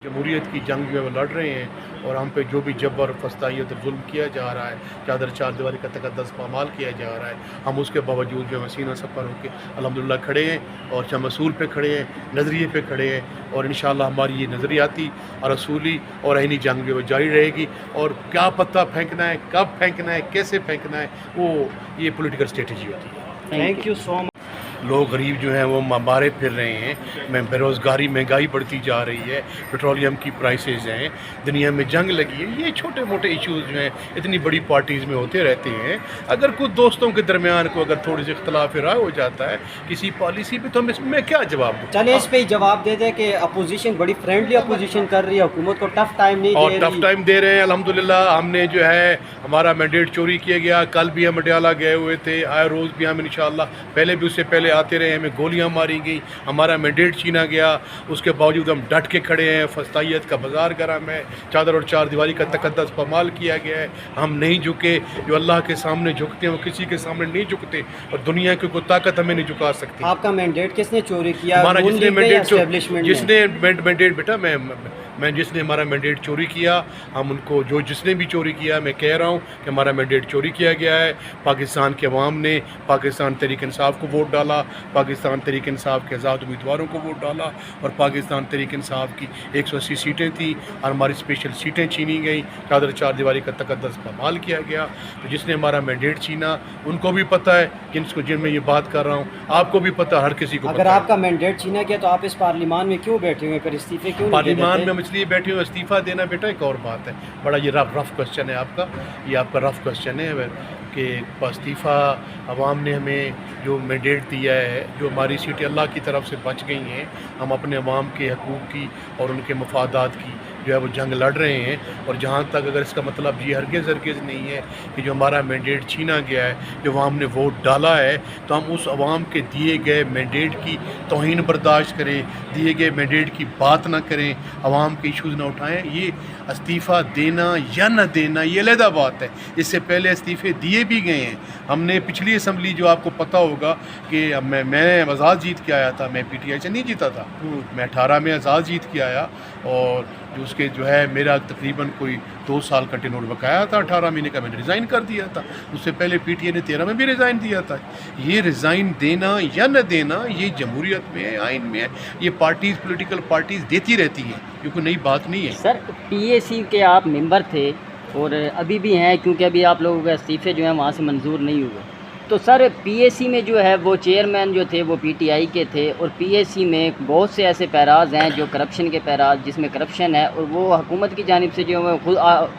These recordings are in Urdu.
جمہوریت کی جنگ جو ہے وہ لڑ رہے ہیں، اور ہم پہ جو بھی جبر فسطائیت اور ظلم کیا جا رہا ہے، چادر چار دیواری کا تقدس پامال کیا جا رہا ہے، ہم اس کے باوجود جو ہے سینہ سپر ہو کے الحمدللہ کھڑے ہیں، اور چم اصول پہ کھڑے ہیں، نظریے پہ کھڑے ہیں، اور انشاءاللہ ہماری یہ نظریاتی اور اصولی اور عینی جنگ جو ہے جاری رہے گی، اور کیا پتہ پھینکنا ہے، کب پھینکنا ہے، کیسے پھینکنا ہے، وہ یہ پولیٹیکل اسٹریٹجی ہوتی ہے۔ تھینک یو سو مچ۔ لوگ غریب جو ہیں وہ مارے پھر رہے ہیں، بے روزگاری مہنگائی بڑھتی جا رہی ہے، پیٹرولیم کی پرائسز ہیں، دنیا میں جنگ لگی ہے، یہ چھوٹے موٹے ایشوز جو ہیں اتنی بڑی پارٹیز میں ہوتے رہتے ہیں۔ اگر کچھ دوستوں کے درمیان کو اگر تھوڑی سی اختلاف رائے ہو جاتا ہے کسی پالیسی پہ، تو ہم اس میں کیا جواب دوں؟ چلیں اس پہ ہی جواب دے دیں کہ اپوزیشن بڑی فرینڈلی اپوزیشن کر رہی ہے، حکومت کو ٹف ٹائم نہیں اور دے ٹف رہی۔ ٹائم دے رہے ہیں الحمدللہ۔ ہم نے جو ہے ہمارا مینڈیٹ چوری کیا گیا، کل بھی ہم مٹیالہ گئے ہوئے تھے، آئے روز بھی ہم انشاءاللہ پہلے بھی اس سے پہلے آتے رہے، ہمیں گولیاں ماری گئی، ہمارا مینڈیٹ چھینا گیا، اس کے باوجود ہم ڈٹ کے کھڑے ہیں۔ فسطائیت کا بازار گرم ہے، چادر اور چار دیواری کا تقدس پامال کیا گیا ہے، ہم نہیں جھکے۔ جو اللہ کے سامنے جھکتے ہیں وہ کسی کے سامنے نہیں جھکتے، اور دنیا کی کوئی طاقت ہمیں نہیں جھکا سکتی۔ آپ کا مینڈیٹ کس نے چوری کیا؟ ہمارا نون جس نے لیگ نے یا مینڈیٹ اسٹیبلشمنٹ جس نے مینڈیٹ بیٹا میں جس نے ہمارا مینڈیٹ چوری کیا، ہم ان کو جس نے بھی چوری کیا، میں کہہ رہا ہوں کہ ہمارا مینڈیٹ چوری کیا گیا ہے۔ پاکستان کے عوام نے پاکستان تحریک انصاف کو ووٹ ڈالا، پاکستان تحریک انصاف کے آزاد امیدواروں کو ووٹ ڈالا، اور پاکستان تحریک انصاف کی 180 سیٹیں تھیں اور ہماری اسپیشل سیٹیں چھینی گئیں، چادر چار دیواری کا تقدس پامال کیا گیا۔ تو جس نے ہمارا مینڈیٹ چھینا ان کو بھی پتہ ہے، جن میں یہ بات کر رہا ہوں آپ کو بھی پتہ، ہر کسی کو پتہ ہے۔ اگر آپ کا مینڈیٹ چھینا گیا تو آپ اس پارلیمان میں کیوں بیٹھے ہوئے، پھر استعفے کیوں نہیں دے پارلیمان دیتے؟ میں ہم اس لیے بیٹھے ہوئے، استعفیٰ دینا بیٹا ایک اور بات ہے، بڑا یہ رف کوشچن ہے آپ کا، یہ آپ کا رف کوشچن ہے کہ استعفیٰ عوام نے ہمیں جو مینڈیٹ دیا ہے، جو ہماری سیٹیں اللہ کی طرف سے بچ گئی ہیں، ہم اپنے عوام کے حقوق کی اور ان کے مفادات کی جو ہے وہ جنگ لڑ رہے ہیں۔ اور جہاں تک اگر اس کا مطلب یہ ہرگز نہیں ہے کہ جو ہمارا مینڈیٹ چھینا گیا ہے، جو عوام نے ووٹ ڈالا ہے، تو ہم اس عوام کے دیے گئے مینڈیٹ کی توہین برداشت کریں، دیے گئے مینڈیٹ کی بات نہ کریں، عوام کے ایشوز نہ اٹھائیں۔ یہ استعفیٰ دینا یا نہ دینا یہ علیحدہ بات ہے، اس سے پہلے استعفے دیے بھی گئے ہیں۔ ہم نے پچھلی اسمبلی جو آپ کو پتہ ہوگا کہ میں آزاد جیت کے آیا تھا، میں پی ٹی آئی سے نہیں جیتا تھا، میں 18 میں آزاد جیت کے آیا، اور جو اس کے جو ہے میرا تقریباً کوئی 2 سال کا ٹینور بقایا تھا، 18 مہینے کا میں نے ریزائن کر دیا تھا، اس سے پہلے پی ٹی آئی نے 13 میں بھی ریزائن دیا تھا۔ یہ ریزائن دینا یا نہ دینا یہ جمہوریت میں ہے، آئین میں ہے، یہ پارٹیز پولیٹیکل پارٹیز دیتی رہتی ہیں، یہ کوئی نئی بات نہیں ہے۔ سر پی اے سی کے آپ ممبر تھے اور ابھی بھی ہیں، کیونکہ ابھی آپ لوگوں کے استعفے جو ہیں وہاں سے منظور نہیں ہوئے، تو سر پی اے سی میں جو ہے وہ چیئرمین جو تھے وہ پی ٹی آئی کے تھے، اور پی اے سی میں بہت سے ایسے پیراز ہیں جو کرپشن کے پیراز، جس میں کرپشن ہے، اور وہ حکومت کی جانب سے جو ہے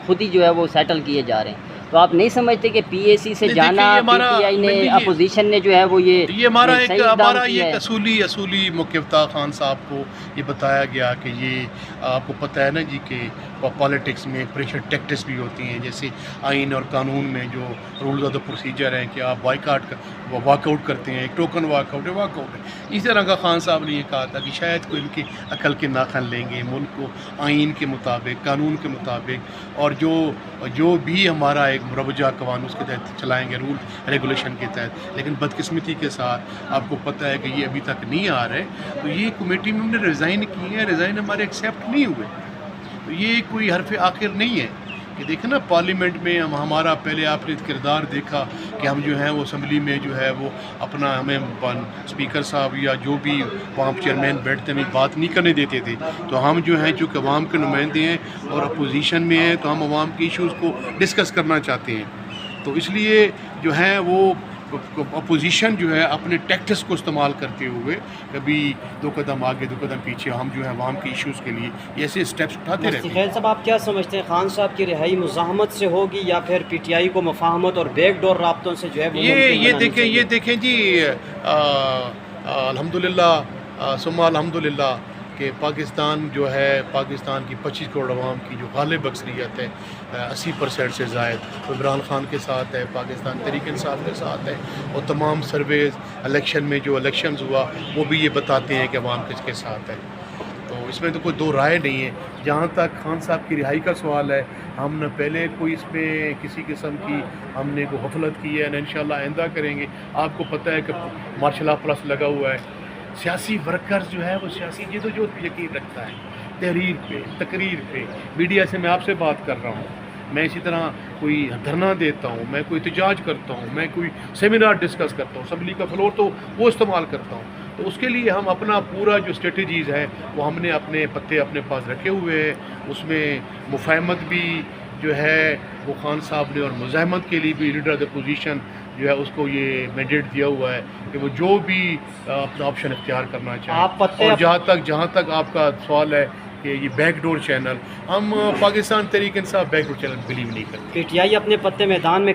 خود ہی جو ہے وہ سیٹل کیے جا رہے ہیں۔ تو آپ نہیں سمجھتے کہ پی اے سی سے جانا پی ٹی آئی نے، اپوزیشن نے جو ہے وہ یہ ہمارا صحیح اقدام کیا ہے؟ اصولی مکفتہ خان صاحب کو یہ بتایا گیا کہ یہ آپ کو پتہ ہے نا جی کہ پالیٹکس میں پریشر ٹیکٹس بھی ہوتی ہیں، جیسے آئین اور قانون میں جو رولز آف دا پروسیجر ہیں کہ آپ واک آؤٹ کرتے ہیں، ایک ٹوکن واک آؤٹ ہے۔ اسی طرح کا خان صاحب نے یہ کہا تھا کہ شاید کوئی ان کی عقل کے ناخن لیں گے، ملک کو آئین کے مطابق، قانون کے مطابق، اور جو بھی ہمارا ایک مروجہ قوانین اس کے تحت چلائیں گے، رول ریگولیشن کے تحت۔ لیکن بدقسمتی کے ساتھ آپ کو پتہ ہے کہ یہ ابھی تک نہیں آ رہے، تو یہ کمیٹی میں ہم نے ریزائن کی ہے، ریزائن ہمارے ایکسیپٹ نہیں ہوئے، تو یہ کوئی حرف آخر نہیں ہے کہ دیکھیں نا پارلیمنٹ میں ہمارا پہلے آپ نے کردار دیکھا کہ ہم جو ہیں وہ اسمبلی میں جو ہے وہ اپنا ہمیں اسپیکر صاحب یا جو بھی وہاں چیئرمین بیٹھتے ہیں بات نہیں کرنے دیتے تھے، تو ہم جو ہیں چونکہ عوام کے نمائندے ہیں اور اپوزیشن میں ہیں، تو ہم عوام کے ایشوز کو ڈسکس کرنا چاہتے ہیں، تو اس لیے جو ہے وہ اپوزیشن جو ہے اپنے ٹیکٹس کو استعمال کرتے ہوئے کبھی 2 قدم آگے 2 قدم پیچھے، ہم جو ہے عوام کے ایشوز کے لیے ایسے اسٹیپس اٹھاتے رہتے ہیں۔ خیل صاحب آپ کیا سمجھتے ہیں، خان صاحب کی رہائی مزاحمت سے ہوگی یا پھر پی ٹی آئی کو مفاہمت اور بیک ڈور رابطوں سے جو ہے وہ یہ دیکھیں جی الحمدللہ ثم الحمدللہ کہ پاکستان جو ہے، پاکستان کی 25 کروڑ عوام کی جو غالب اکثریت ہے 80% سے زائد عمران خان کے ساتھ ہے، پاکستان تحریک انصاف کے ساتھ ہے، اور تمام سرویز الیکشن میں جو الیکشنز ہوا وہ بھی یہ بتاتے ہیں کہ عوام کس کے ساتھ ہے، تو اس میں تو کوئی دو رائے نہیں ہے۔ جہاں تک خان صاحب کی رہائی کا سوال ہے، ہم نے پہلے کوئی اس میں کسی قسم کی ہم نے کوئی غفلت کی ہے نہ انشاءاللہ آئندہ کریں گے۔ آپ کو پتہ ہے کہ مارشل لا پلس لگا ہوا ہے، سیاسی ورکرز جو ہے وہ سیاسی جدوجہد پہ یقین رکھتا ہے، تحریر پہ، تقریر پہ، میڈیا سے میں آپ سے بات کر رہا ہوں، میں اسی طرح کوئی دھرنا دیتا ہوں، میں کوئی احتجاج کرتا ہوں، میں کوئی سیمینار ڈسکس کرتا ہوں، اسمبلی کا فلور تو وہ استعمال کرتا ہوں، تو اس کے لیے ہم اپنا پورا جو اسٹریٹجیز ہے وہ ہم نے اپنے پتے اپنے پاس رکھے ہوئے ہیں. اس میں مفاہمت بھی جو ہے وہ خان صاحب نے، اور مزاحمت کے لیے بھی لیڈر آف دا پوزیشن جو ہے اس کو یہ مینڈیٹ دیا ہوا ہے کہ وہ جو بھی اپنا آپشن اختیار کرنا چاہیں. آپ پتے اور جہاں تک آپ کا سوال ہے کہ یہ بیک ڈور چینل، ہم Pakistan Tehreek Insaf back door channel blue نہیں کرتے. پی ٹی آئی اپنے پتے میدان میں